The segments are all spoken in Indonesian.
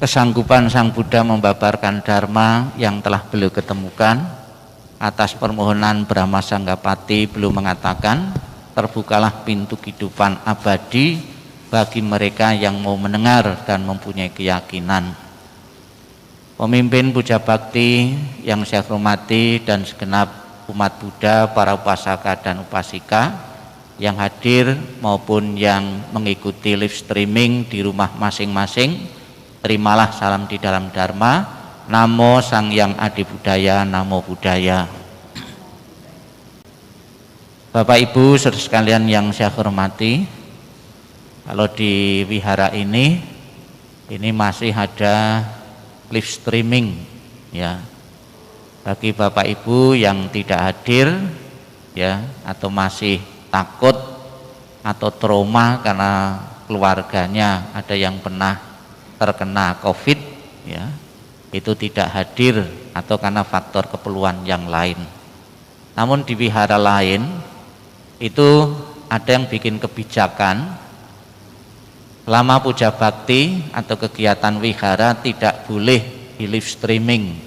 kesanggupan Sang Buddha membabarkan Dharma yang telah beliau ketemukan. Atas permohonan Brahma Sanggapati beliau mengatakan, terbukalah pintu kehidupan abadi bagi mereka yang mau mendengar dan mempunyai keyakinan. Pemimpin puja bakti yang saya hormati dan segenap umat Buddha, para upasaka dan upasika yang hadir maupun yang mengikuti live streaming di rumah masing-masing, terimalah salam di dalam Dharma. Namo Sang Yang Adi Budaya, Namo Buddhaya. Bapak Ibu saudara sekalian yang saya hormati, kalau di wihara ini masih ada live streaming ya. Bagi Bapak Ibu yang tidak hadir ya, atau masih takut atau trauma karena keluarganya ada yang pernah terkena COVID ya, itu tidak hadir atau karena faktor keperluan yang lain. Namun di wihara lain itu ada yang bikin kebijakan selama puja bakti atau kegiatan wihara tidak boleh di live streaming.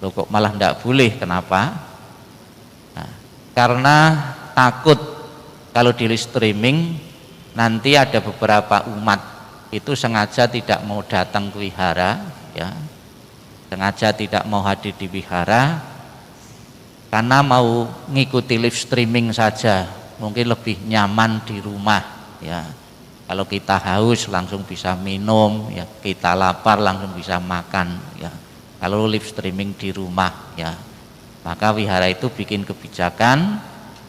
Loh kok malah tidak boleh, kenapa? Nah, karena takut kalau di live streaming nanti ada beberapa umat itu sengaja tidak mau datang ke wihara ya, sengaja tidak mau hadir di wihara karena mau ngikuti live streaming saja, mungkin lebih nyaman di rumah ya. Kalau kita haus langsung bisa minum ya, kita lapar langsung bisa makan ya. Kalau live streaming di rumah ya, maka wihara itu bikin kebijakan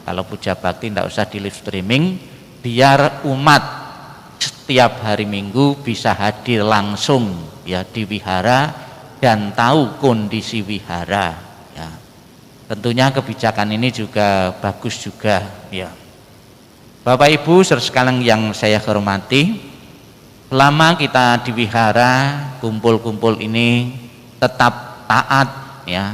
kalau puja bakti tidak usah di live streaming, biar umat setiap hari Minggu bisa hadir langsung ya di wihara dan tahu kondisi wihara ya. Tentunya kebijakan ini juga bagus juga ya. Bapak Ibu saudara sekalian yang saya hormati, selama kita di wihara kumpul-kumpul ini tetap taat ya,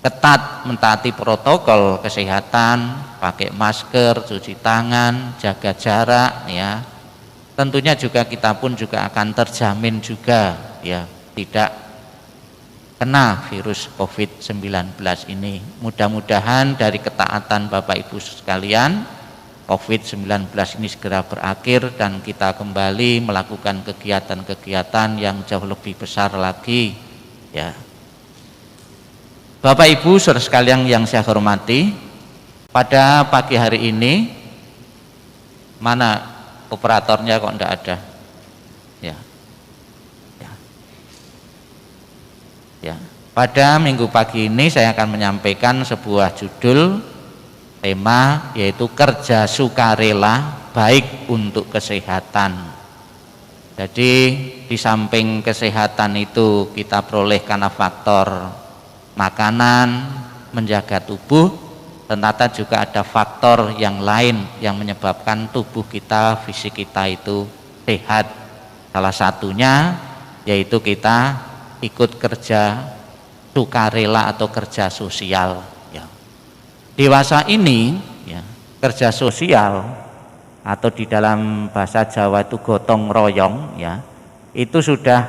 ketat mentaati protokol kesehatan, pakai masker, cuci tangan, jaga jarak ya. Tentunya juga kita pun juga akan terjamin juga ya, tidak kena virus COVID-19 ini. Mudah-mudahan dari ketaatan Bapak Ibu sekalian, COVID-19 ini segera berakhir dan kita kembali melakukan kegiatan-kegiatan yang jauh lebih besar lagi ya. Bapak Ibu saudara sekalian yang saya hormati, pada pagi hari ini mana operatornya kok enggak ada ya. Ya, pada minggu pagi ini saya akan menyampaikan sebuah judul tema, yaitu kerja sukarela baik untuk kesehatan. Jadi di samping kesehatan itu kita peroleh karena faktor makanan, menjaga tubuh, ternyata juga ada faktor yang lain yang menyebabkan tubuh kita, fisik kita itu sehat. Salah satunya yaitu kita ikut kerja sukarela atau kerja sosial ya. Dewasa ini ya, kerja sosial atau di dalam bahasa Jawa itu gotong royong ya, itu sudah,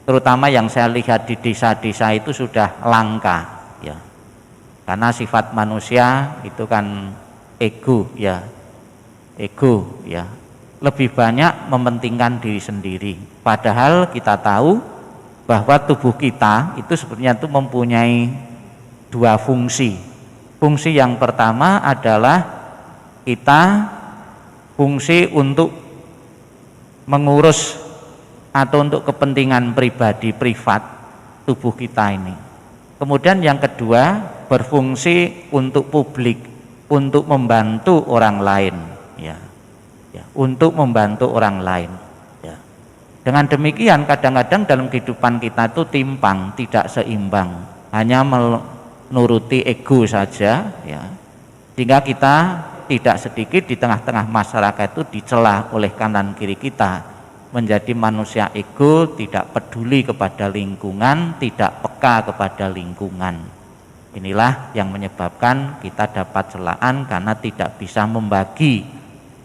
terutama yang saya lihat di desa-desa itu sudah langka ya. Karena sifat manusia itu kan ego ya, lebih banyak mementingkan diri sendiri. Padahal kita tahu bahwa tubuh kita itu sebenarnya itu mempunyai dua fungsi. Fungsi yang pertama adalah kita fungsi untuk mengurus atau untuk kepentingan pribadi privat tubuh kita ini. Kemudian yang kedua berfungsi untuk publik, untuk membantu orang lain ya, untuk membantu orang lain ya. Dengan demikian kadang-kadang dalam kehidupan kita itu timpang, tidak seimbang, hanya menuruti ego saja ya, sehingga kita tidak sedikit di tengah-tengah masyarakat itu dicela oleh kanan kiri kita, menjadi manusia ego, tidak peduli kepada lingkungan, tidak peka kepada lingkungan. Inilah yang menyebabkan kita dapat celaan karena tidak bisa membagi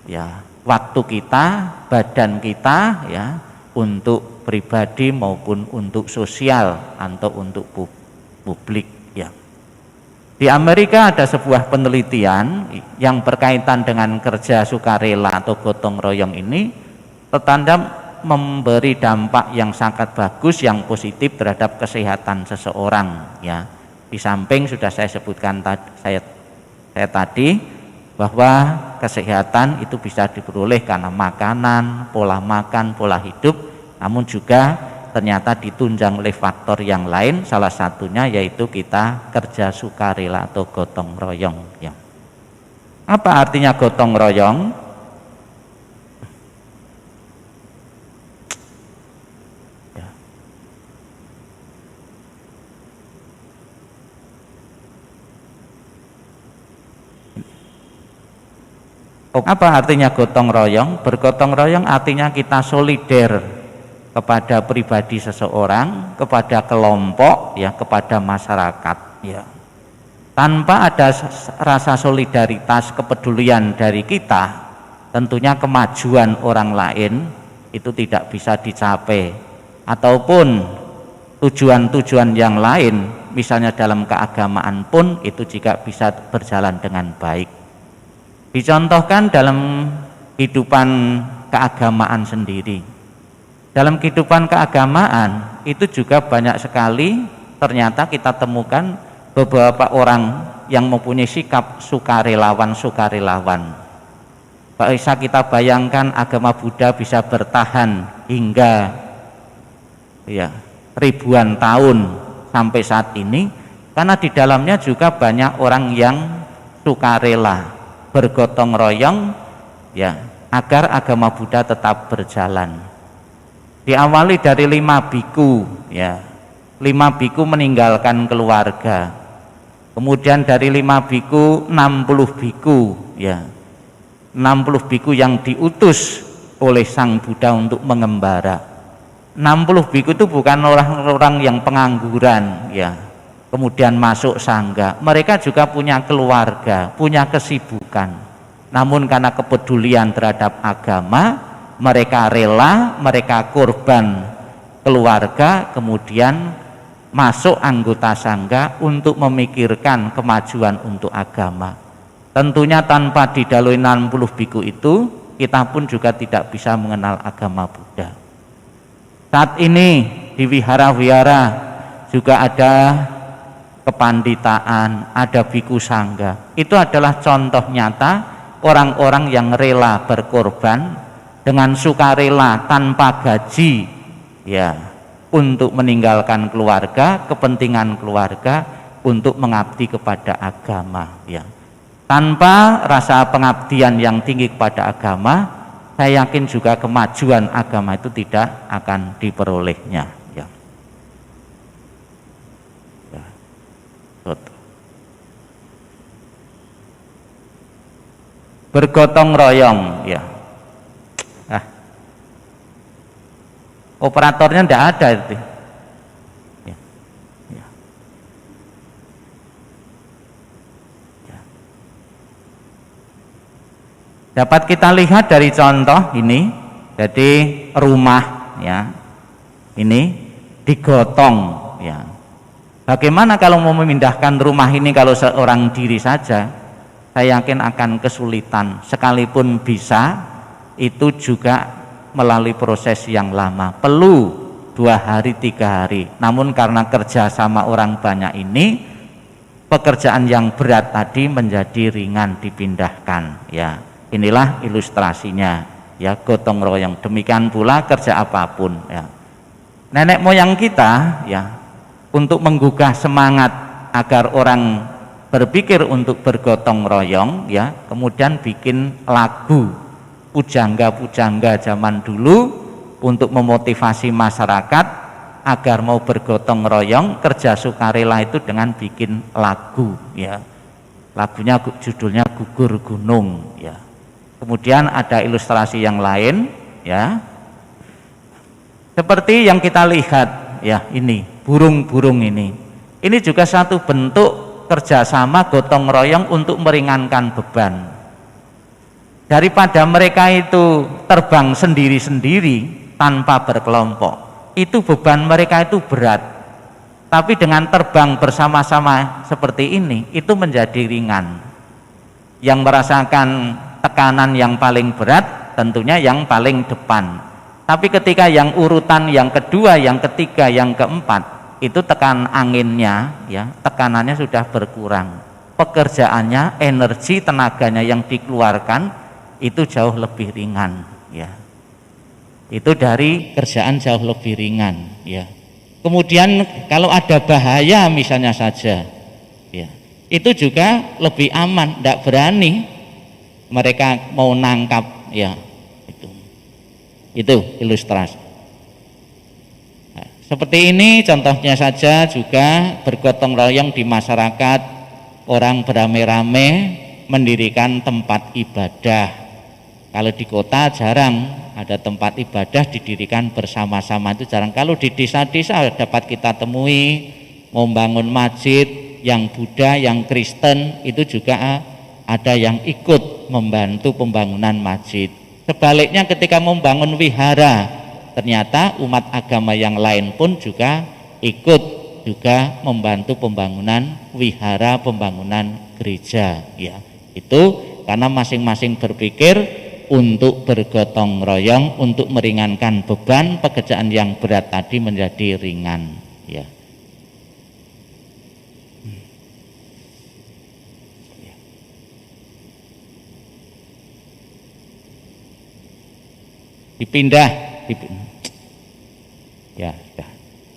ya waktu kita, badan kita ya untuk pribadi maupun untuk sosial atau untuk publik ya. Di Amerika ada sebuah penelitian yang berkaitan dengan kerja sukarela atau gotong royong ini tertanda memberi dampak yang sangat bagus, yang positif terhadap kesehatan seseorang ya. Di samping sudah saya sebutkan saya tadi bahwa kesehatan itu bisa diperoleh karena makanan, pola makan, pola hidup, namun juga ternyata ditunjang oleh faktor yang lain, salah satunya yaitu kita kerja sukarela atau gotong royong ya. Apa artinya gotong royong? Apa artinya gotong royong? Bergotong royong artinya kita solider kepada pribadi seseorang, kepada kelompok, ya, kepada masyarakat. Ya. Tanpa ada rasa solidaritas, kepedulian dari kita, tentunya kemajuan orang lain itu tidak bisa dicapai. Ataupun tujuan-tujuan yang lain, misalnya dalam keagamaan pun itu juga bisa berjalan dengan baik. Dicontohkan dalam kehidupan keagamaan sendiri. Dalam kehidupan keagamaan itu juga banyak sekali ternyata kita temukan beberapa orang yang mempunyai sikap sukarelawan. Bisa kita bayangkan agama Buddha bisa bertahan hingga ya, ribuan tahun sampai saat ini karena di dalamnya juga banyak orang yang sukarela, bergotong royong ya, agar agama Buddha tetap berjalan. Diawali dari 5 biku ya. 5 biku meninggalkan keluarga. Kemudian dari 5 biku 60 biku ya. 60 biku yang diutus oleh Sang Buddha untuk mengembara. 60 biku itu bukan orang-orang yang pengangguran ya. Kemudian masuk sangga, mereka juga punya keluarga, punya kesibukan. Namun karena kepedulian terhadap agama, mereka rela, mereka korban keluarga, kemudian masuk anggota sangga untuk memikirkan kemajuan untuk agama. Tentunya tanpa didalui 60 biku itu, kita pun juga tidak bisa mengenal agama Buddha. Saat ini di wihara-wihara juga ada kepanditaan, ada biku sangga. Itu adalah contoh nyata orang-orang yang rela berkorban dengan sukarela tanpa gaji ya, untuk meninggalkan keluarga, kepentingan keluarga, untuk mengabdi kepada agama ya. Tanpa rasa pengabdian yang tinggi kepada agama, saya yakin juga kemajuan agama itu tidak akan diperolehnya ya. Bergotong royong ya. Operatornya tidak ada itu ya. Ya. Ya. Dapat kita lihat dari contoh ini, jadi rumah ya ini digotong ya. Bagaimana kalau mau memindahkan rumah ini kalau seorang diri saja? Saya yakin akan kesulitan, sekalipun bisa itu juga melalui proses yang lama, perlu 2 hari 3 hari. Namun karena kerja sama orang banyak ini, pekerjaan yang berat tadi menjadi ringan dipindahkan ya. Inilah ilustrasinya ya, gotong royong. Demikian pula kerja apapun ya. Nenek moyang kita ya, untuk menggugah semangat agar orang berpikir untuk bergotong royong ya, kemudian bikin lagu pujangga-pujangga zaman dulu untuk memotivasi masyarakat agar mau bergotong royong, kerja sukarela itu dengan bikin lagu ya. Lagunya judulnya Gugur Gunung ya. Kemudian ada ilustrasi yang lain ya. Seperti yang kita lihat ya, ini burung-burung ini. Ini juga satu bentuk kerjasama gotong royong untuk meringankan beban. Daripada mereka itu terbang sendiri-sendiri tanpa berkelompok, itu beban mereka itu berat, tapi dengan terbang bersama-sama seperti ini itu menjadi ringan. Yang merasakan tekanan yang paling berat tentunya yang paling depan, tapi ketika yang urutan yang kedua, yang ketiga, yang keempat itu tekan anginnya ya, tekanannya sudah berkurang, pekerjaannya, energi, tenaganya yang dikeluarkan itu jauh lebih ringan ya. Itu dari kerjaan jauh lebih ringan ya. Kemudian kalau ada bahaya misalnya saja ya, itu juga lebih aman, tidak berani mereka mau nangkap ya. Itu ilustrasi. Nah, seperti ini contohnya saja juga bergotong royong di masyarakat, orang beramai-ramai mendirikan tempat ibadah. Kalau di kota jarang ada tempat ibadah didirikan bersama-sama, itu jarang. Kalau di desa-desa dapat kita temui membangun masjid yang Buddha, yang Kristen, itu juga ada yang ikut membantu pembangunan masjid. Sebaliknya ketika membangun wihara, ternyata umat agama yang lain pun juga ikut juga membantu pembangunan wihara, pembangunan gereja ya. Itu karena masing-masing berpikir untuk bergotong royong untuk meringankan beban pekerjaan yang berat tadi menjadi ringan ya. Dipindah ya.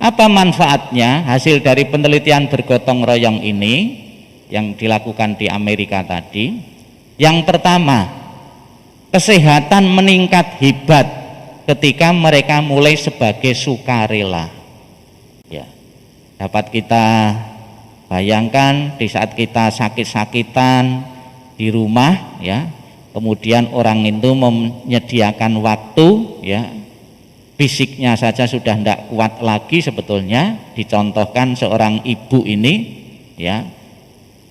Apa manfaatnya hasil dari penelitian bergotong royong ini yang dilakukan di Amerika tadi? Yang pertama, kesehatan meningkat hebat ketika mereka mulai sebagai sukarela ya. Dapat kita bayangkan di saat kita sakit-sakitan di rumah ya, kemudian orang itu menyediakan waktu ya, fisiknya saja sudah tidak kuat lagi sebetulnya. Dicontohkan seorang ibu ini ya,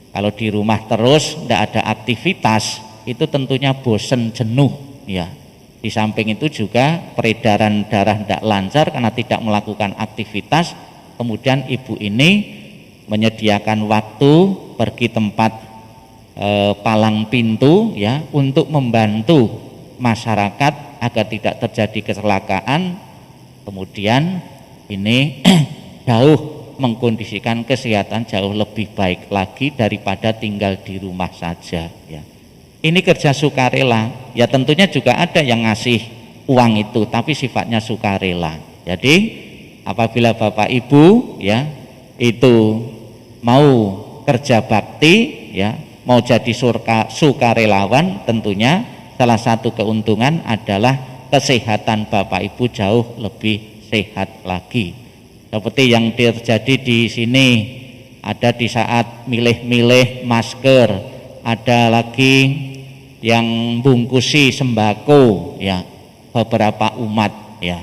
kalau di rumah terus tidak ada aktivitas itu tentunya bosen, jenuh ya. Di samping itu juga peredaran darah tidak lancar karena tidak melakukan aktivitas. Kemudian ibu ini menyediakan waktu pergi tempat palang pintu ya, untuk membantu masyarakat agar tidak terjadi kecelakaan. Kemudian ini jauh mengkondisikan kesehatan jauh lebih baik lagi daripada tinggal di rumah saja ya. Ini kerja sukarela ya, tentunya juga ada yang ngasih uang itu tapi sifatnya sukarela. Jadi apabila Bapak Ibu ya itu mau kerja bakti ya, mau jadi sukarelawan, tentunya salah satu keuntungan adalah kesehatan Bapak Ibu jauh lebih sehat lagi. Seperti yang terjadi di sini, ada di saat milih-milih masker, ada lagi yang bungkusi sembako ya, beberapa umat ya.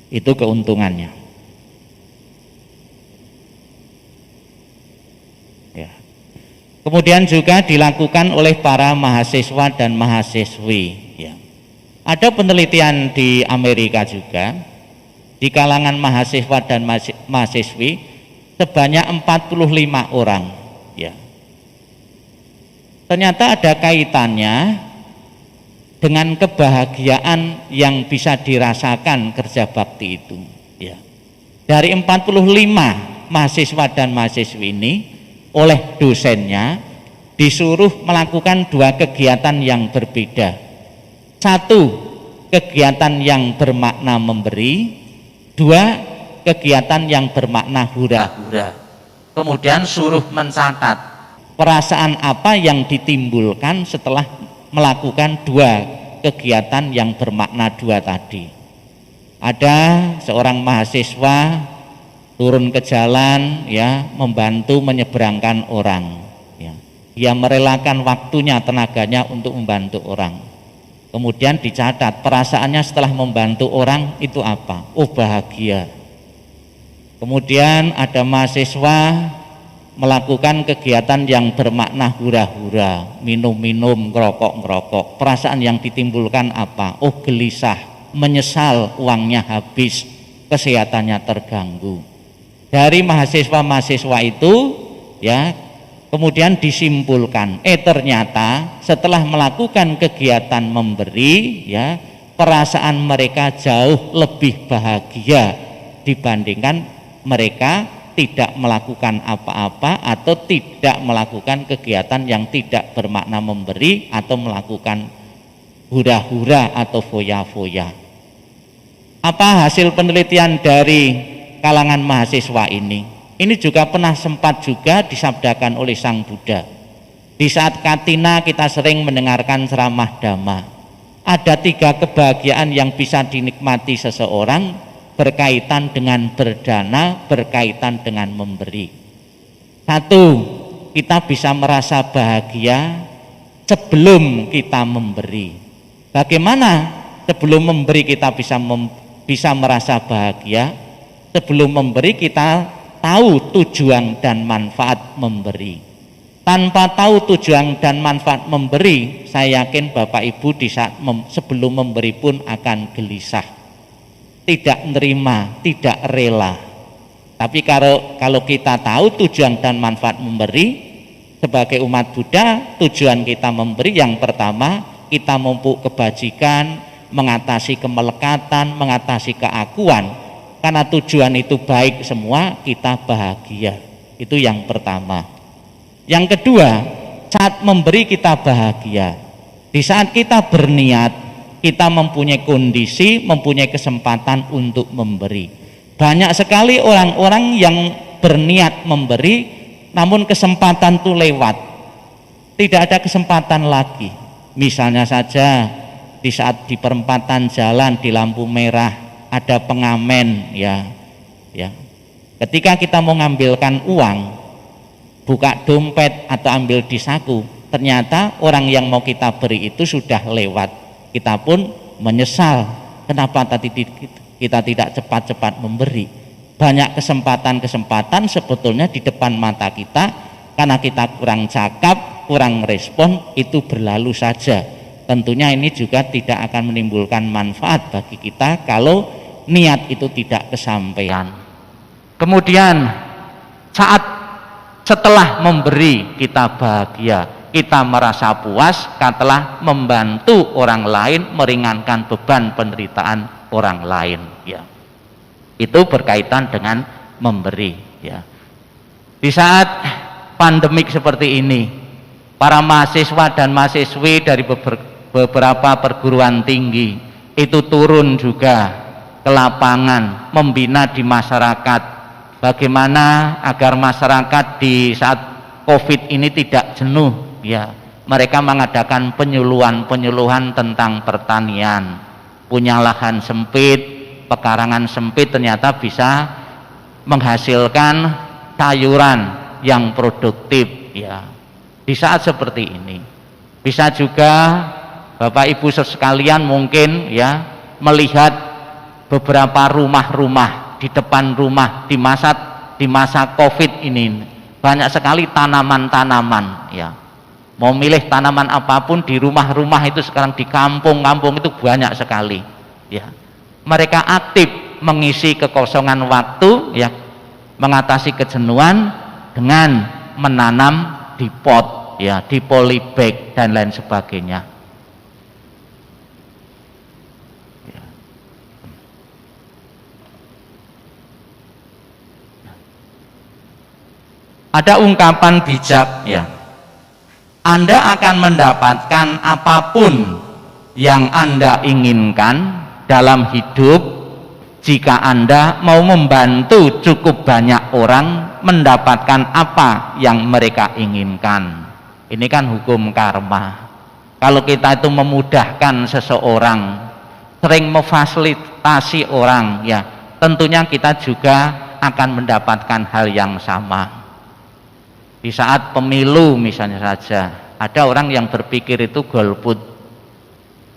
Itu keuntungannya. Kemudian juga dilakukan oleh para mahasiswa dan mahasiswi ya. Ada penelitian di Amerika juga di kalangan mahasiswa dan mahasiswi sebanyak 45 orang ya. Ternyata ada kaitannya dengan kebahagiaan yang bisa dirasakan kerja bakti itu ya. Dari 45 mahasiswa dan mahasiswi ini oleh dosennya disuruh melakukan dua kegiatan yang berbeda. Satu, kegiatan yang bermakna memberi. Dua, kegiatan yang bermakna hura-hura. Kemudian suruh mencatat perasaan apa yang ditimbulkan setelah melakukan dua kegiatan yang bermakna dua tadi. Ada seorang mahasiswa turun ke jalan ya, membantu menyeberangkan orang ya. Dia merelakan waktunya, tenaganya untuk membantu orang. Kemudian dicatat perasaannya setelah membantu orang itu apa? Oh, bahagia. Kemudian ada mahasiswa melakukan kegiatan yang bermakna hura-hura, minum-minum, ngerokok-ngerokok. Perasaan yang ditimbulkan apa? Oh, gelisah, menyesal uangnya habis. kesehatannya terganggu. Dari mahasiswa-mahasiswa itu ya kemudian disimpulkan, ternyata setelah melakukan kegiatan memberi ya perasaan mereka jauh lebih bahagia dibandingkan mereka tidak melakukan apa-apa atau tidak melakukan kegiatan yang tidak bermakna memberi atau melakukan hura-hura atau foya-foya. Apa hasil penelitian dari kalangan mahasiswa ini? Ini juga pernah sempat juga disabdakan oleh Sang Buddha. Di saat Katina kita sering mendengarkan ceramah Dhamma. Ada 3 kebahagiaan yang bisa dinikmati seseorang berkaitan dengan berdana, berkaitan dengan memberi. 1, kita bisa merasa bahagia sebelum kita memberi. Bagaimana sebelum memberi kita bisa merasa bahagia? Sebelum memberi kita tahu tujuan dan manfaat memberi. Tanpa tahu tujuan dan manfaat memberi, saya yakin Bapak Ibu di saat sebelum memberi pun akan gelisah, tidak menerima, tidak rela. Tapi kalau kita tahu tujuan dan manfaat memberi, sebagai umat Buddha, tujuan kita memberi yang pertama, kita memupuk kebajikan, mengatasi kemelekatan, mengatasi keakuan. Karena tujuan itu baik semua, kita bahagia. Itu yang pertama. Yang kedua, saat memberi kita bahagia. Di saat kita berniat, kita mempunyai kondisi, mempunyai kesempatan untuk memberi. Banyak sekali orang-orang yang berniat memberi, namun kesempatan itu lewat. Tidak ada kesempatan lagi. Misalnya saja di saat di perempatan jalan di lampu merah ada pengamen ya. Ketika kita mau ngambilkan uang, buka dompet atau ambil di saku, ternyata orang yang mau kita beri itu sudah lewat. Kita pun menyesal kenapa tadi kita tidak cepat-cepat memberi. Banyak kesempatan-kesempatan sebetulnya di depan mata kita, karena kita kurang cakap, kurang respon, itu berlalu saja. Tentunya ini juga tidak akan menimbulkan manfaat bagi kita kalau niat itu tidak kesampaian. Kemudian saat setelah memberi kita bahagia, kita merasa puas setelah membantu orang lain, meringankan beban penderitaan orang lain ya. Itu berkaitan dengan memberi ya. Di saat pandemik seperti ini, para mahasiswa dan mahasiswi dari beberapa perguruan tinggi itu turun juga ke lapangan, membina di masyarakat. Bagaimana agar masyarakat di saat COVID ini tidak jenuh ya. Mereka mengadakan penyuluhan tentang pertanian. Punya lahan sempit, pekarangan sempit, ternyata bisa menghasilkan sayuran yang produktif ya. Di saat seperti ini bisa juga Bapak Ibu sekalian mungkin ya melihat beberapa rumah-rumah di depan rumah di masa COVID ini banyak sekali tanaman-tanaman ya. Mau milih tanaman apapun di rumah-rumah itu sekarang, di kampung-kampung itu banyak sekali ya. Mereka aktif mengisi kekosongan waktu ya, mengatasi kejenuhan dengan menanam di pot ya, di polybag dan lain sebagainya. Ada ungkapan bijak ya, Anda akan mendapatkan apapun yang Anda inginkan dalam hidup jika Anda mau membantu cukup banyak orang mendapatkan apa yang mereka inginkan. Ini kan hukum karma. Kalau kita itu memudahkan seseorang, sering memfasilitasi orang ya, tentunya kita juga akan mendapatkan hal yang sama. Di saat pemilu misalnya saja, ada orang yang berpikir itu golput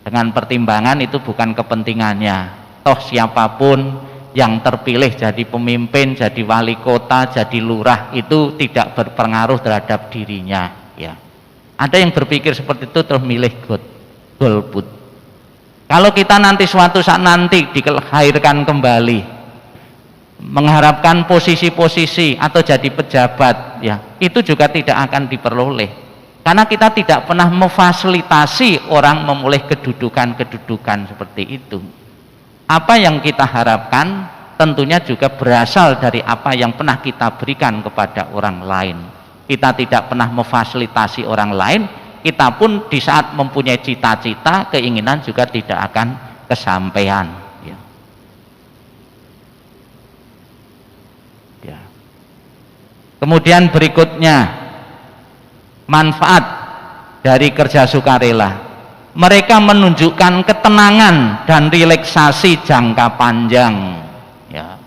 dengan pertimbangan itu bukan kepentingannya. Toh siapapun yang terpilih jadi pemimpin, jadi wali kota, jadi lurah itu tidak berpengaruh terhadap dirinya ya. Ada yang berpikir seperti itu terus milih golput. Kalau kita nanti suatu saat nanti dilahirkan kembali, mengharapkan posisi-posisi atau jadi pejabat, ya, itu juga tidak akan diperoleh karena kita tidak pernah memfasilitasi orang memulih kedudukan-kedudukan seperti itu. Apa yang kita harapkan tentunya juga berasal dari apa yang pernah kita berikan kepada orang lain. Kita tidak pernah memfasilitasi orang lain, kita pun di saat mempunyai cita-cita, keinginan juga tidak akan kesampaian, ya. Ya. Kemudian berikutnya, manfaat dari kerja sukarela. Mereka menunjukkan ketenangan dan relaksasi jangka panjang, ya.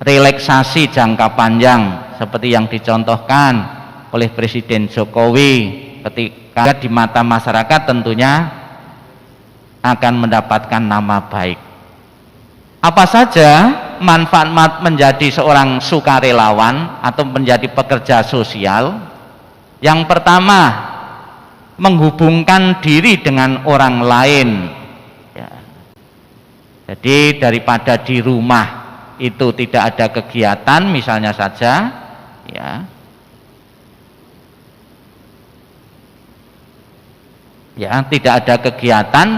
Relaksasi jangka panjang seperti yang dicontohkan oleh Presiden Jokowi ketika di mata masyarakat tentunya akan mendapatkan nama baik. Apa saja manfaat menjadi seorang sukarelawan atau menjadi pekerja sosial? Yang pertama, menghubungkan diri dengan orang lain, ya. Jadi daripada di rumah itu tidak ada kegiatan misalnya saja, ya, tidak ada kegiatan,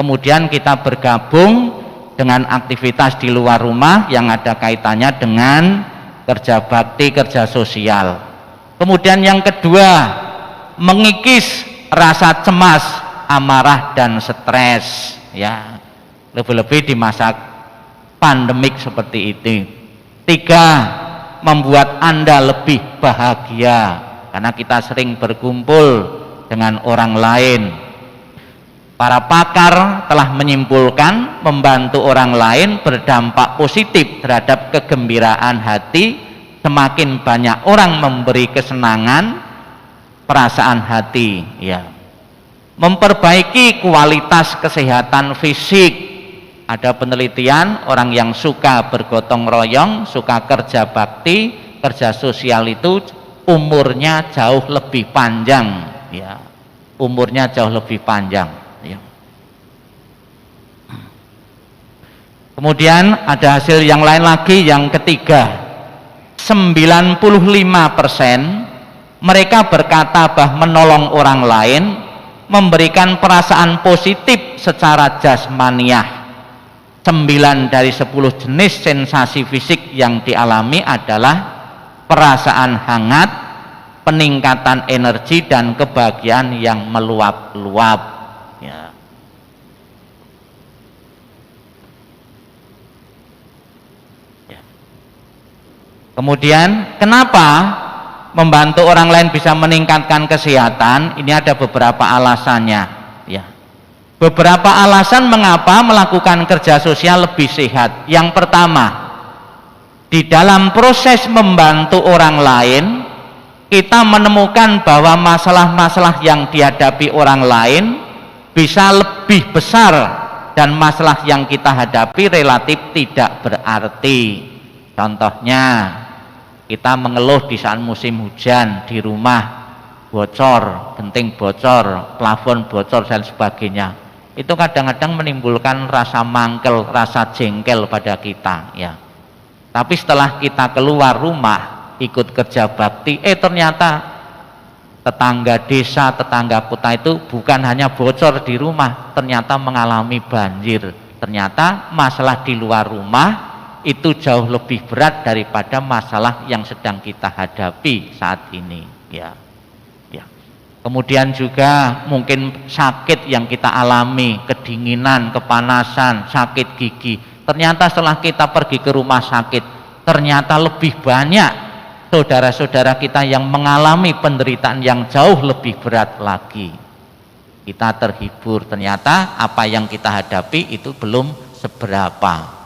kemudian kita bergabung dengan aktivitas di luar rumah yang ada kaitannya dengan kerja bakti, kerja sosial. Kemudian yang kedua, mengikis rasa cemas, amarah dan stres, ya, lebih-lebih di masa pandemik seperti ini. Tiga, membuat Anda lebih bahagia karena kita sering berkumpul dengan orang lain. Para pakar telah menyimpulkan membantu orang lain berdampak positif terhadap kegembiraan hati. Semakin banyak orang memberi kesenangan, perasaan hati, ya. Memperbaiki kualitas kesehatan fisik. Ada penelitian, orang yang suka bergotong royong, suka kerja bakti, kerja sosial itu umurnya jauh lebih panjang, ya. Umurnya jauh lebih panjang, ya. Kemudian ada hasil yang lain lagi, yang ketiga, 95% mereka berkata bahwa menolong orang lain memberikan perasaan positif secara jasmaniah. 9 dari 10 jenis sensasi fisik yang dialami adalah perasaan hangat, peningkatan energi dan kebahagiaan yang meluap-luap, ya. Kemudian kenapa membantu orang lain bisa meningkatkan kesehatan? Ini ada beberapa alasannya, ya. Beberapa alasan mengapa melakukan kerja sosial lebih sehat. Yang pertama, di dalam proses membantu orang lain, kita menemukan bahwa masalah-masalah yang dihadapi orang lain bisa lebih besar dan masalah yang kita hadapi relatif tidak berarti. Contohnya, kita mengeluh di saat musim hujan, di rumah bocor, genting bocor, plafon bocor dan sebagainya. Itu kadang-kadang menimbulkan rasa mangkel, rasa jengkel pada kita, ya. Tapi setelah kita keluar rumah, ikut kerja bakti, ternyata tetangga desa, tetangga kota itu bukan hanya bocor di rumah, ternyata mengalami banjir. Ternyata masalah di luar rumah itu jauh lebih berat daripada masalah yang sedang kita hadapi saat ini, ya. Ya. Kemudian juga mungkin sakit yang kita alami, kedinginan, kepanasan, sakit gigi. Ternyata setelah kita pergi ke rumah sakit, ternyata lebih banyak saudara-saudara kita yang mengalami penderitaan yang jauh lebih berat lagi. Kita terhibur, ternyata apa yang kita hadapi itu belum seberapa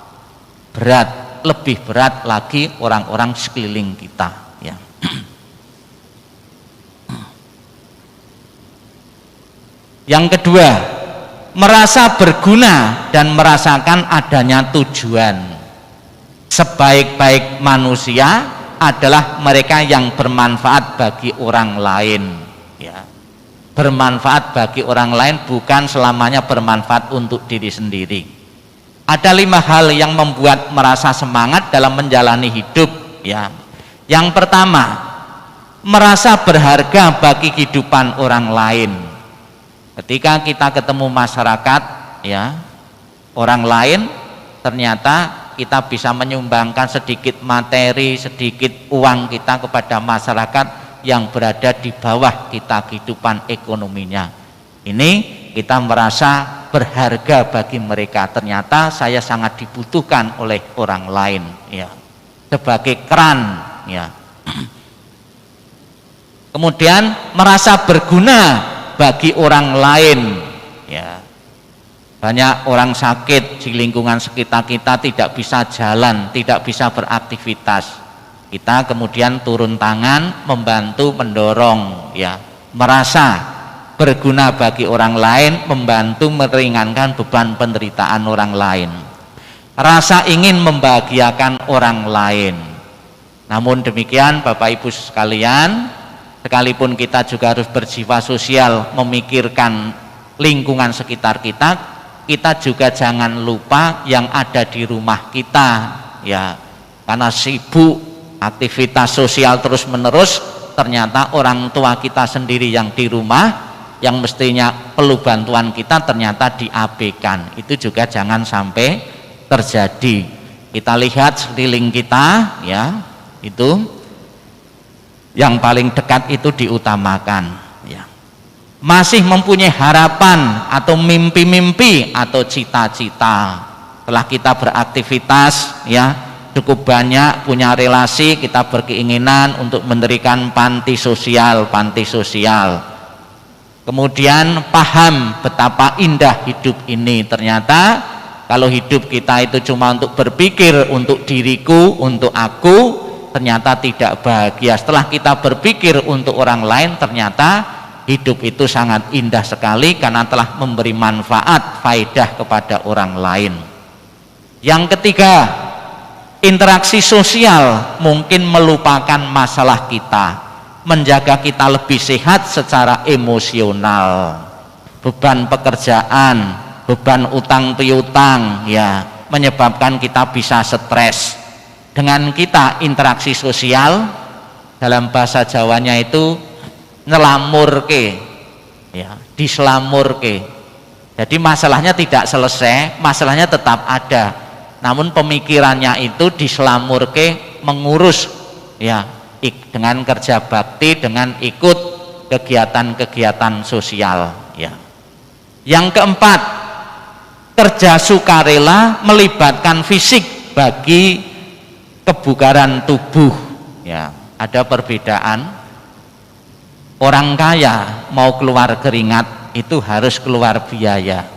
berat, lebih berat lagi orang-orang sekeliling kita, ya. Yang kedua, merasa berguna dan merasakan adanya tujuan. Sebaik-baik manusia adalah mereka yang bermanfaat bagi orang lain, ya. Bermanfaat bagi orang lain bukan selamanya bermanfaat untuk diri sendiri. Ada 5 hal yang membuat merasa semangat dalam menjalani hidup, ya. Yang pertama, merasa berharga bagi kehidupan orang lain. Ketika kita ketemu masyarakat, ya, orang lain, ternyata kita bisa menyumbangkan sedikit materi, sedikit uang kita kepada masyarakat yang berada di bawah kita kehidupan ekonominya. Ini kita merasa berharga bagi mereka, ternyata saya sangat dibutuhkan oleh orang lain, ya, sebagai keran, ya. Kemudian merasa berguna bagi orang lain, ya. Banyak orang sakit di lingkungan sekitar kita tidak bisa jalan, tidak bisa beraktivitas. Kita kemudian turun tangan, membantu, mendorong, ya, merasa berguna bagi orang lain, membantu meringankan beban penderitaan orang lain. Rasa ingin membahagiakan orang lain. Namun demikian Bapak Ibu sekalian, sekalipun kita juga harus berjiwa sosial, memikirkan lingkungan sekitar kita, kita juga jangan lupa yang ada di rumah kita, ya. Karena sibuk aktivitas sosial terus menerus, ternyata orang tua kita sendiri yang di rumah yang mestinya perlu bantuan kita ternyata diabaikan. Itu juga jangan sampai terjadi. Kita lihat sekeliling kita, ya, itu yang paling dekat itu diutamakan, ya. Masih mempunyai harapan atau mimpi-mimpi atau cita-cita. Setelah kita beraktivitas, ya, cukup banyak punya relasi, kita berkeinginan untuk mendirikan panti sosial. Kemudian paham betapa indah hidup ini. Ternyata kalau hidup kita itu cuma untuk berpikir untuk diriku, untuk aku, ternyata tidak bahagia. Setelah kita berpikir untuk orang lain, ternyata hidup itu sangat indah sekali karena telah memberi manfaat, faedah kepada orang lain. Yang ketiga, interaksi sosial mungkin melupakan masalah kita, menjaga kita lebih sehat secara emosional. Beban pekerjaan, beban utang piutang, ya, menyebabkan kita bisa stres. Dengan kita interaksi sosial, dalam bahasa Jawanya itu nyelamurke, ya, diselamurke. Jadi masalahnya tidak selesai, masalahnya tetap ada. Namun pemikirannya itu diselamurke, mengurus, ya, dengan kerja bakti, dengan ikut kegiatan-kegiatan sosial, ya. Yang keempat, kerja sukarela melibatkan fisik bagi kebugaran tubuh, ya. Ada perbedaan. Orang kaya mau keluar keringat itu harus keluar biaya.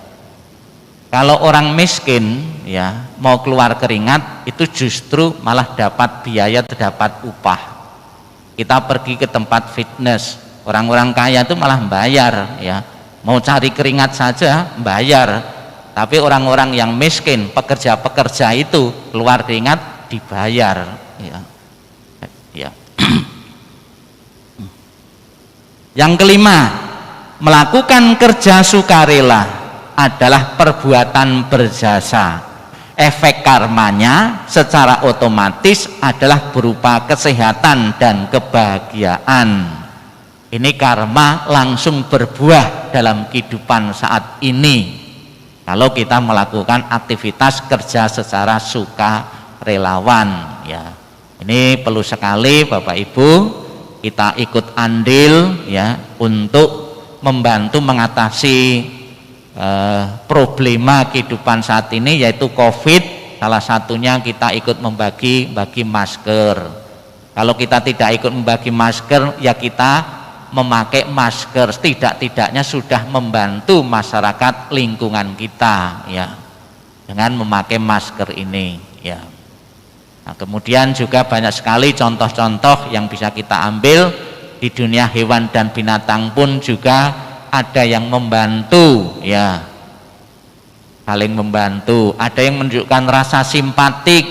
Kalau orang miskin, ya, mau keluar keringat itu justru malah dapat biaya, dapat upah. Kita pergi ke tempat fitness, orang-orang kaya itu malah bayar, ya, mau cari keringat saja bayar. Tapi orang-orang yang miskin, pekerja-pekerja itu keluar keringat dibayar, ya, ya. Yang kelima, melakukan kerja sukarela adalah perbuatan berjasa. Efek karmanya secara otomatis adalah berupa kesehatan dan kebahagiaan. Ini karma langsung berbuah dalam kehidupan saat ini kalau kita melakukan aktivitas kerja secara sukarelawan, ya. Ini perlu sekali Bapak Ibu kita ikut andil, ya, untuk membantu mengatasi problema kehidupan saat ini, yaitu COVID. Salah satunya kita ikut membagi masker. Kalau kita tidak ikut membagi masker, ya kita memakai masker. Setidak-tidaknya sudah membantu masyarakat lingkungan kita, ya, dengan memakai masker ini, ya. Nah, kemudian juga banyak sekali contoh-contoh yang bisa kita ambil di dunia hewan dan binatang pun juga ada yang membantu, ya, saling membantu. Ada yang menunjukkan rasa simpatik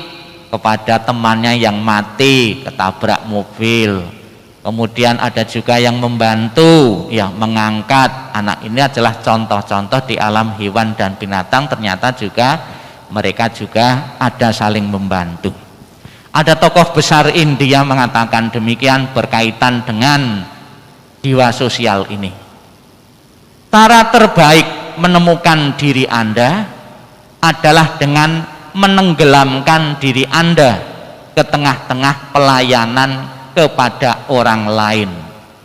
kepada temannya yang mati ketabrak mobil. Kemudian ada juga yang membantu, ya, mengangkat anak. Ini adalah contoh-contoh di alam hewan dan binatang, ternyata juga mereka juga ada saling membantu. Ada tokoh besar India mengatakan demikian berkaitan dengan jiwa sosial ini. Cara terbaik menemukan diri Anda adalah dengan menenggelamkan diri Anda ke tengah-tengah pelayanan kepada orang lain.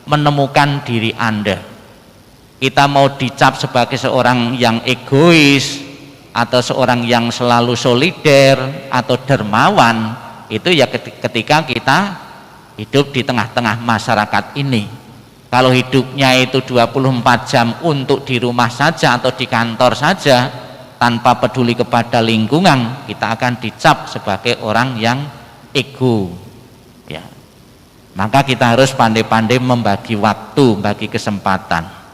Menemukan diri Anda. Kita mau dicap sebagai seorang yang egois atau seorang yang selalu solider atau dermawan, itu ya ketika kita hidup di tengah-tengah masyarakat ini. Kalau hidupnya itu 24 jam untuk di rumah saja atau di kantor saja tanpa peduli kepada lingkungan, kita akan dicap sebagai orang yang ego ya. Maka kita harus pandai-pandai membagi waktu, bagi kesempatan.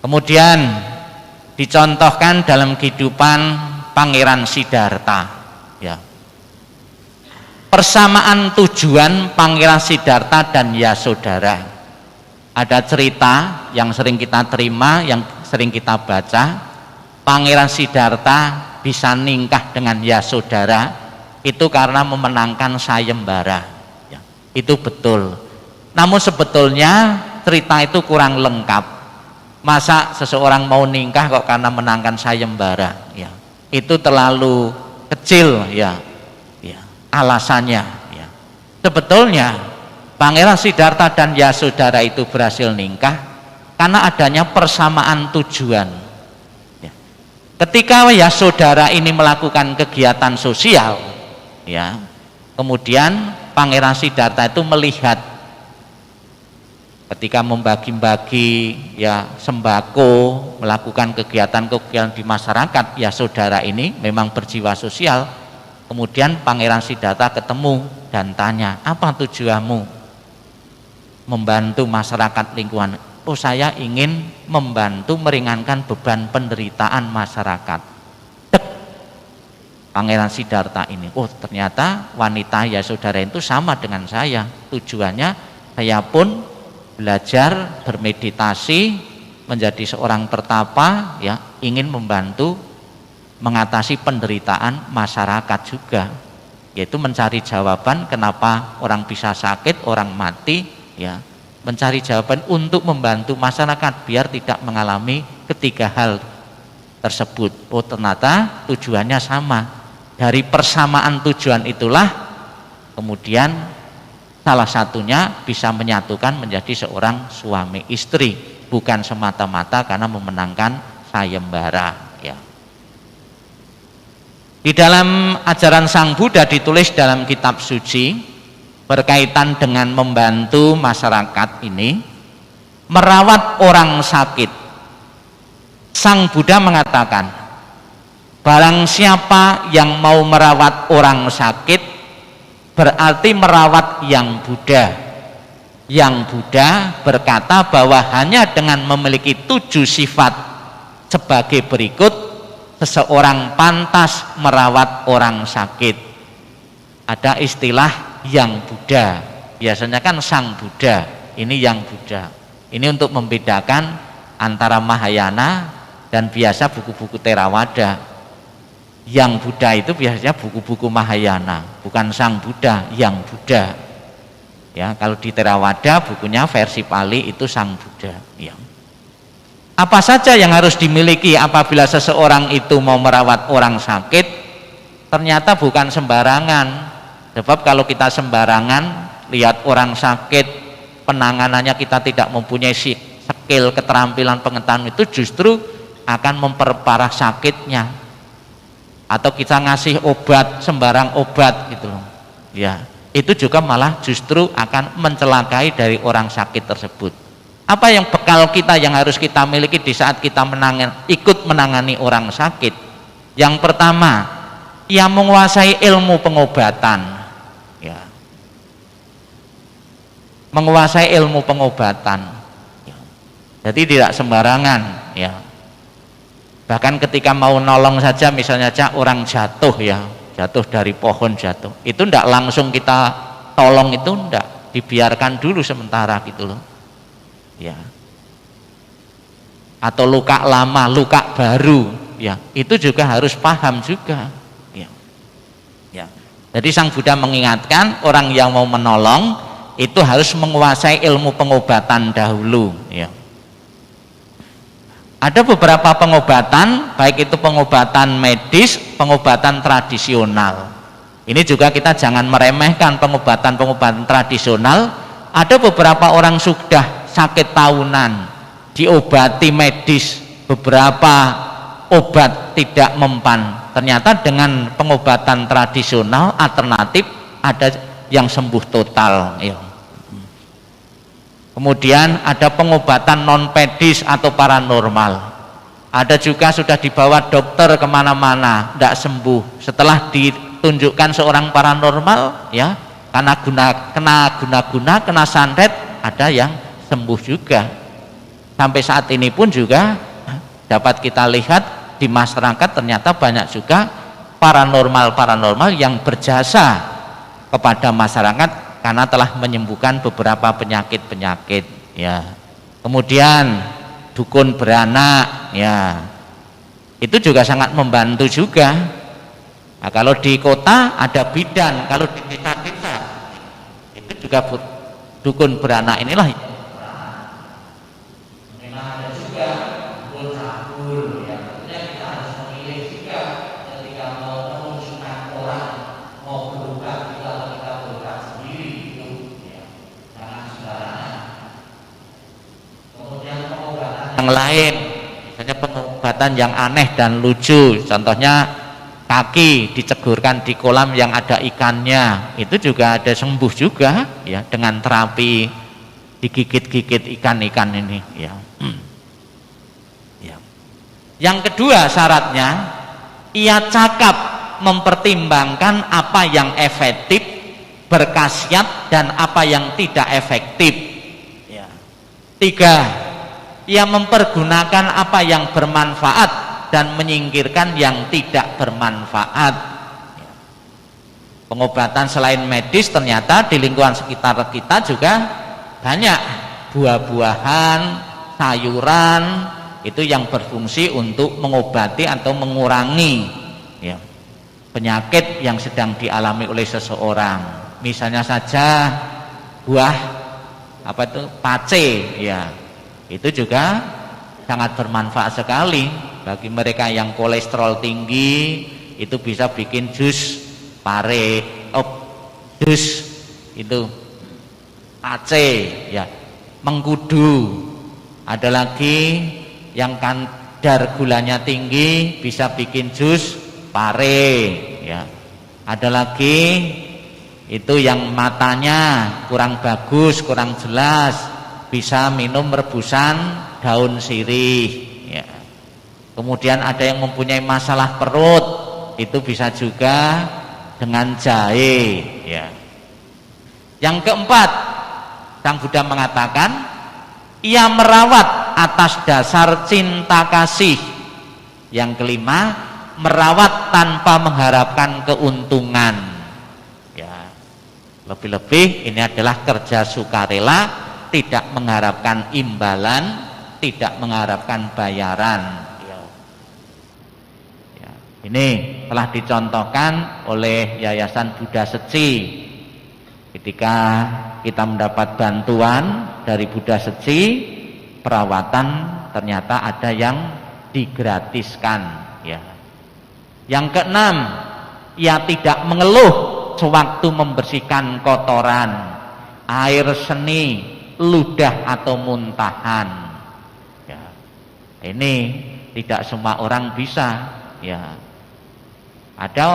Kemudian dicontohkan dalam kehidupan Pangeran Siddhartha ya. Persamaan tujuan Pangeran Siddhartha dan Yasodhara. Ada cerita yang sering kita terima, yang sering kita baca. Pangeran Siddhartha bisa nikah dengan Yasodhara itu karena memenangkan sayembara ya, itu betul. Namun sebetulnya cerita itu kurang lengkap. Masa seseorang mau nikah kok karena menangkan sayembara ya, itu terlalu kecil ya alasannya ya. Sebetulnya Pangeran Siddhartha dan Yasodhara itu berhasil nikah karena adanya persamaan tujuan ya. Ketika Yasodhara ini melakukan kegiatan sosial ya, kemudian Pangeran Siddhartha itu melihat ketika membagi-bagi ya sembako, melakukan kegiatan-kegiatan di masyarakat, Yasodhara ini memang berjiwa sosial. Kemudian Pangeran Siddhartha ketemu dan tanya, apa tujuanmu membantu masyarakat lingkungan? Oh, saya ingin membantu meringankan beban penderitaan masyarakat. Pangeran Siddhartha ini, oh ternyata wanita Yasodhara itu sama dengan saya. Tujuannya saya pun belajar bermeditasi, menjadi seorang pertapa ya, ingin membantu mengatasi penderitaan masyarakat juga, yaitu mencari jawaban kenapa orang bisa sakit, orang mati ya, mencari jawaban untuk membantu masyarakat biar tidak mengalami ketiga hal tersebut. Oh ternyata tujuannya sama. Dari persamaan tujuan itulah kemudian salah satunya bisa menyatukan menjadi seorang suami istri, bukan semata-mata karena memenangkan sayembara ya. Di dalam ajaran Sang Buddha ditulis dalam kitab suci berkaitan dengan membantu masyarakat ini, merawat orang sakit. Sang Buddha mengatakan, barang siapa yang mau merawat orang sakit berarti merawat yang Buddha. Yang Buddha berkata bahwa hanya dengan memiliki 7 sifat sebagai berikut, seseorang pantas merawat orang sakit. Ada istilah yang Buddha, biasanya kan Sang Buddha, ini yang Buddha. Ini untuk membedakan antara Mahayana dan biasa buku-buku Theravada. Yang Buddha itu biasanya buku-buku Mahayana, bukan Sang Buddha, yang Buddha. Ya, kalau di Theravada bukunya versi Pali itu Sang Buddha. Ya. Apa saja yang harus dimiliki apabila seseorang itu mau merawat orang sakit? Ternyata bukan sembarangan. Sebab kalau kita sembarangan lihat orang sakit, penanganannya kita tidak mempunyai skill, keterampilan, pengetahuan, itu justru akan memperparah sakitnya. Atau kita ngasih obat, sembarang obat gitu loh. Ya, itu juga malah justru akan mencelakai dari orang sakit tersebut. Apa yang bekal kita yang harus kita miliki di saat kita ikut menangani orang sakit? Yang pertama, ia menguasai ilmu pengobatan. Ya. Menguasai ilmu pengobatan. Ya. Jadi tidak sembarangan. Ya. Bahkan ketika mau nolong saja, misalnya saja orang jatuh ya, jatuh dari pohon jatuh, itu tidak langsung kita tolong, itu tidak, dibiarkan dulu sementara gitu loh. Ya, atau luka lama, luka baru, ya itu juga harus paham juga. Jadi Sang Buddha mengingatkan orang yang mau menolong itu harus menguasai ilmu pengobatan dahulu, ya. Ada beberapa pengobatan, baik itu pengobatan medis, pengobatan tradisional. Ini juga kita jangan meremehkan pengobatan-pengobatan tradisional. Ada beberapa orang sudah sakit tahunan, diobati medis, beberapa obat tidak mempan. Ternyata dengan pengobatan tradisional alternatif ada yang sembuh total, ya. Kemudian ada pengobatan non medis atau paranormal. Ada juga sudah dibawa dokter kemana-mana, tidak sembuh. Setelah ditunjukkan seorang paranormal, ya, kena santet, ada yang sembuh juga. Sampai saat ini pun juga dapat kita lihat di masyarakat ternyata banyak juga paranormal yang berjasa kepada masyarakat karena telah menyembuhkan beberapa penyakit, ya. Kemudian dukun beranak, ya, itu juga sangat membantu juga. Nah, kalau di kota ada bidan, kalau di desa-desa itu juga dukun beranak inilah. Memang ada juga dukun cabul, ya. Tentunya kita harus memilih juga ketika mau mengusulkan orang mau berobat kita atau kita berobat sendiri, itu, ya, jangan sembarangan. Kemudian pengobatan yang lain, misalnya pengobatan yang aneh dan lucu, contohnya kaki dicegurkan di kolam yang ada ikannya, itu juga ada sembuh juga, ya, dengan terapi digigit-gigit ikan-ikan ini, ya. Ya. Yang kedua syaratnya, ia cakap mempertimbangkan apa yang efektif, berkhasiat, dan apa yang tidak efektif, ya. 3, ia mempergunakan apa yang bermanfaat dan menyingkirkan yang tidak bermanfaat. Pengobatan selain medis ternyata di lingkungan sekitar kita juga banyak buah-buahan, sayuran itu yang berfungsi untuk mengobati atau mengurangi, ya, penyakit yang sedang dialami oleh seseorang. Misalnya saja buah apa itu pace, ya, itu juga sangat bermanfaat sekali bagi mereka yang kolesterol tinggi. Itu bisa bikin jus pare, jus itu pace, ya, mengkudu. Ada lagi yang kadar gulanya tinggi bisa bikin jus pare, ya. Ada lagi itu yang matanya kurang bagus, kurang jelas, bisa minum rebusan daun sirih, ya. Kemudian ada yang mempunyai masalah perut, itu bisa juga dengan jahe, ya. Yang keempat, Sang Buddha mengatakan ia merawat atas dasar cinta kasih. Yang kelima, merawat tanpa mengharapkan keuntungan, ya. Lebih-lebih ini adalah kerja sukarela, tidak mengharapkan imbalan, tidak mengharapkan bayaran. Ini telah dicontohkan oleh Yayasan Buddha Seci. Ketika kita mendapat bantuan dari Buddha Seci, perawatan ternyata ada yang digratiskan, ya. Yang keenam, ia tidak mengeluh sewaktu membersihkan kotoran, air seni, ludah atau muntahan, ya. Ini tidak semua orang bisa, ya. Ada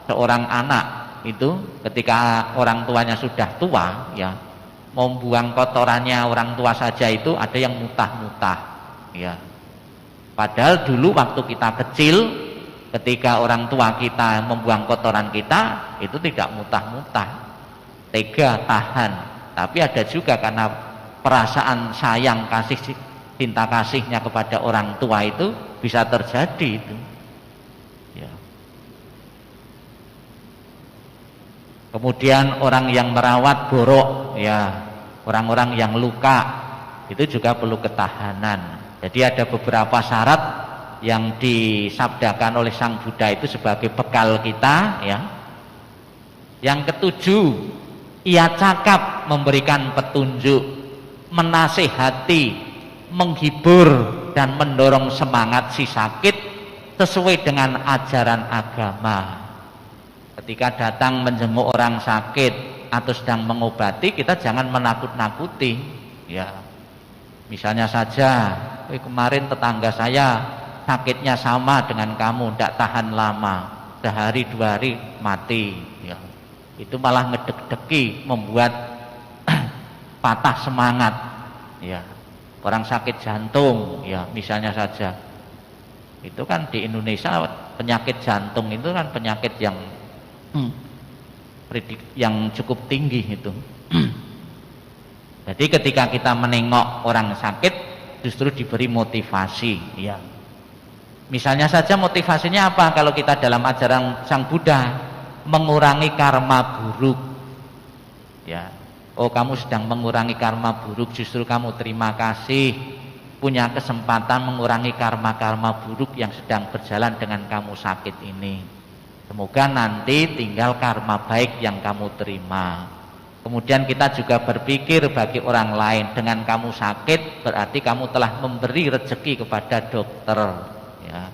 seorang anak itu ketika orang tuanya sudah tua, ya, mau buang kotorannya orang tua saja itu ada yang mutah-mutah, ya. Padahal dulu waktu kita kecil, ketika orang tua kita membuang kotoran kita itu tidak mutah-mutah, tega, tahan. Tapi ada juga karena perasaan sayang, kasih, cinta kasihnya kepada orang tua itu bisa terjadi itu, ya. Kemudian orang yang merawat borok, ya, orang-orang yang luka itu juga perlu ketahanan. Jadi ada beberapa syarat yang disabdakan oleh Sang Buddha itu sebagai bekal kita, ya. Yang ketujuh, ia cakap memberikan petunjuk, menasehati, menghibur dan mendorong semangat si sakit sesuai dengan ajaran agama. Ketika datang menjenguk orang sakit atau sedang mengobati, kita jangan menakut-nakuti, ya. Misalnya saja, kemarin tetangga saya sakitnya sama dengan kamu, tidak tahan lama, sehari 2 hari mati, ya. Itu malah ngedek-deki, membuat patah semangat, ya. Orang sakit jantung, ya, misalnya saja, itu kan di Indonesia penyakit jantung itu kan penyakit yang cukup tinggi itu. Jadi ketika kita menengok orang sakit, justru diberi motivasi, ya. Misalnya saja motivasinya apa? Kalau kita dalam ajaran Sang Buddha, mengurangi karma buruk, ya. Oh, kamu sedang mengurangi karma buruk, justru kamu terima kasih punya kesempatan mengurangi karma-karma buruk yang sedang berjalan dengan kamu sakit ini. Semoga nanti tinggal karma baik yang kamu terima. Kemudian kita juga berpikir bagi orang lain, dengan kamu sakit berarti kamu telah memberi rezeki kepada dokter, ya.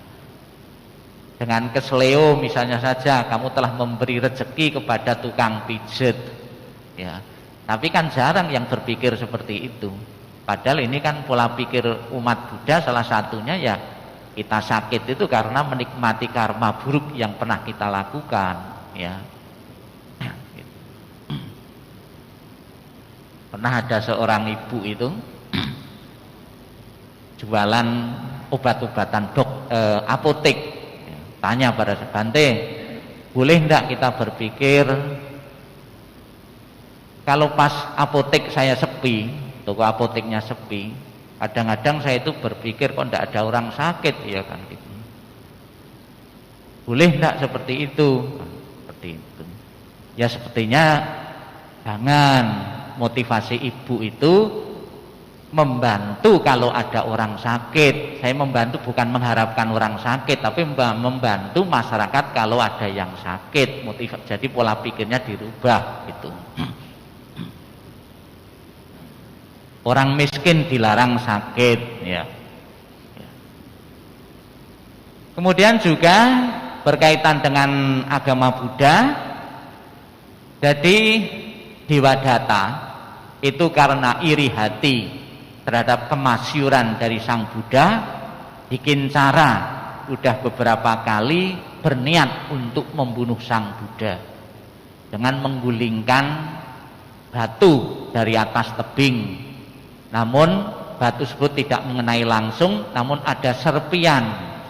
Dengan kesleo misalnya saja, kamu telah memberi rezeki kepada tukang pijet, ya. Tapi kan jarang yang berpikir seperti itu. Padahal ini kan pola pikir umat Buddha, salah satunya ya kita sakit itu karena menikmati karma buruk yang pernah kita lakukan, ya. Pernah ada seorang ibu itu jualan obat-obatan apotek. Tanya pada Bante, boleh enggak kita berpikir kalau pas apotek saya sepi, toko apoteknya sepi, kadang-kadang saya itu berpikir kok enggak ada orang sakit, ya kan gitu. Boleh enggak seperti itu? Seperti itu. Ya sepertinya jangan. Motivasi ibu itu membantu kalau ada orang sakit. Saya membantu bukan mengharapkan orang sakit, tapi membantu masyarakat kalau ada yang sakit. Jadi pola pikirnya dirubah gitu. Orang miskin dilarang sakit, ya. Kemudian juga berkaitan dengan agama Buddha, jadi Dewadatta itu karena iri hati terhadap kemasyuran dari Sang Buddha, bikin cara udah beberapa kali berniat untuk membunuh Sang Buddha dengan menggulingkan batu dari atas tebing. Namun batu tersebut tidak mengenai langsung, namun ada serpian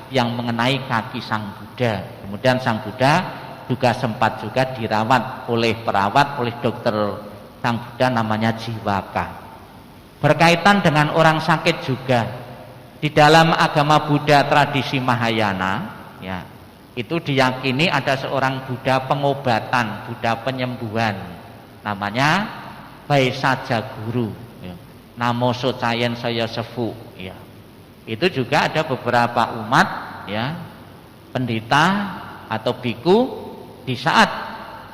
yang mengenai kaki Sang Buddha. Kemudian Sang Buddha juga sempat juga dirawat oleh perawat, oleh dokter Sang Buddha namanya Jiwaka. Berkaitan dengan orang sakit juga, di dalam agama Buddha tradisi Mahayana, ya, itu diyakini ada seorang Buddha pengobatan, Buddha penyembuhan, namanya Baisaja Guru, ya. Namo Socayen Saya Sefu, ya. Itu juga ada beberapa umat, ya, pendeta atau biku di saat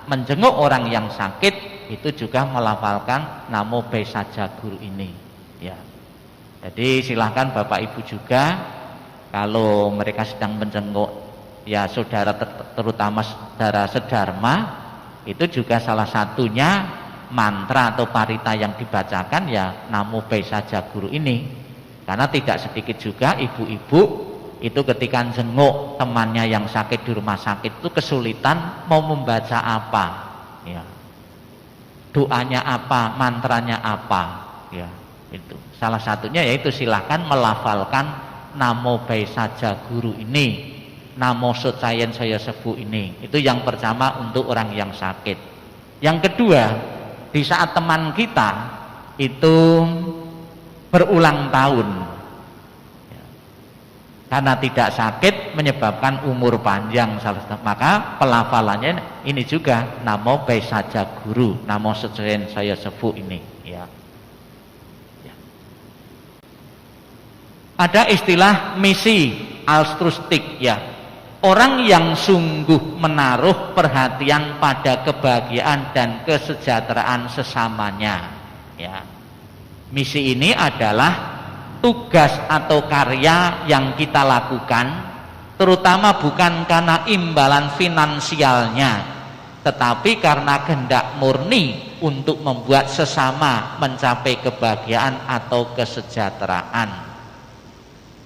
menjenguk orang yang sakit itu juga melafalkan Namo Baisaja Guru ini, ya. Jadi silahkan Bapak Ibu juga kalau mereka sedang menjenguk ya saudara, terutama saudara sedharma, itu juga salah satunya mantra atau parita yang dibacakan ya Namo Baisaja Guru ini. Karena tidak sedikit juga ibu-ibu itu ketika jenguk temannya yang sakit di rumah sakit itu kesulitan mau membaca apa, ya, doanya apa, mantranya apa, ya. Itu salah satunya yaitu silahkan melafalkan Namo Baisaja Guru ini, Namo Socayen Saya Sefu ini. Itu yang pertama untuk orang yang sakit. Yang kedua, di saat teman kita itu berulang tahun, karena tidak sakit menyebabkan umur panjang, maka pelafalannya ini juga Namo Baisaja Guru, Namo Socayen Saya Sefu ini, ya. Ya. Ada istilah misi altruistik, ya. Orang yang sungguh menaruh perhatian pada kebahagiaan dan kesejahteraan sesamanya, ya. Misi ini adalah tugas atau karya yang kita lakukan, terutama bukan karena imbalan finansialnya, tetapi karena kehendak murni untuk membuat sesama mencapai kebahagiaan atau kesejahteraan.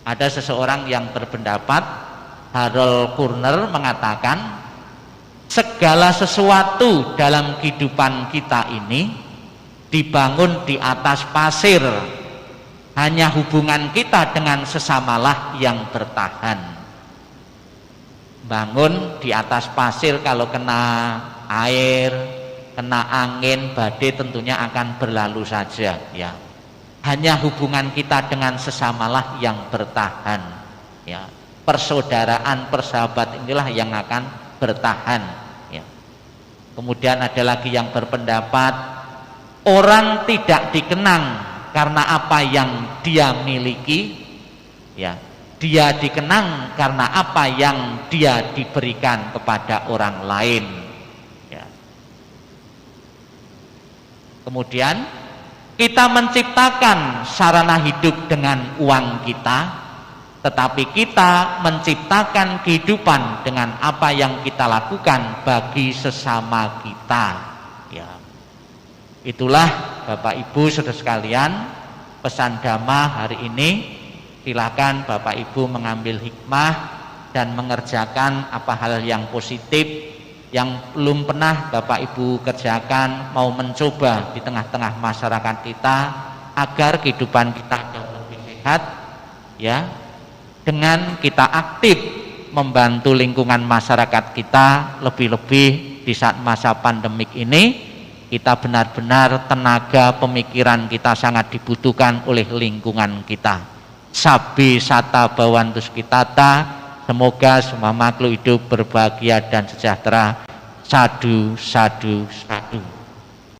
Ada seseorang yang berpendapat, Harold Kurner mengatakan, segala sesuatu dalam kehidupan kita ini dibangun di atas pasir, hanya hubungan kita dengan sesamalah yang bertahan. Bangun di atas pasir, kalau kena air, kena angin, badai tentunya akan berlalu saja, ya. Hanya hubungan kita dengan sesamalah yang bertahan, ya. Persaudaraan, persahabat inilah yang akan bertahan, ya. Kemudian ada lagi yang berpendapat, orang tidak dikenang karena apa yang dia miliki, ya. Dia dikenang karena apa yang dia diberikan kepada orang lain, ya. Kemudian kita menciptakan sarana hidup dengan uang kita, tetapi kita menciptakan kehidupan dengan apa yang kita lakukan bagi sesama kita, ya. Itulah Bapak Ibu saudara sekalian pesan Dhamma hari ini. Silakan Bapak Ibu mengambil hikmah dan mengerjakan apa hal yang positif yang belum pernah Bapak Ibu kerjakan, mau mencoba di tengah-tengah masyarakat kita agar kehidupan kita jauh lebih sehat, ya. Dengan kita aktif membantu lingkungan masyarakat kita, lebih-lebih di saat masa pandemik ini, kita benar-benar tenaga pemikiran kita sangat dibutuhkan oleh lingkungan kita. Sabi sata bawantus kitata, semoga semua makhluk hidup berbahagia dan sejahtera. Sadu, sadu, sadu.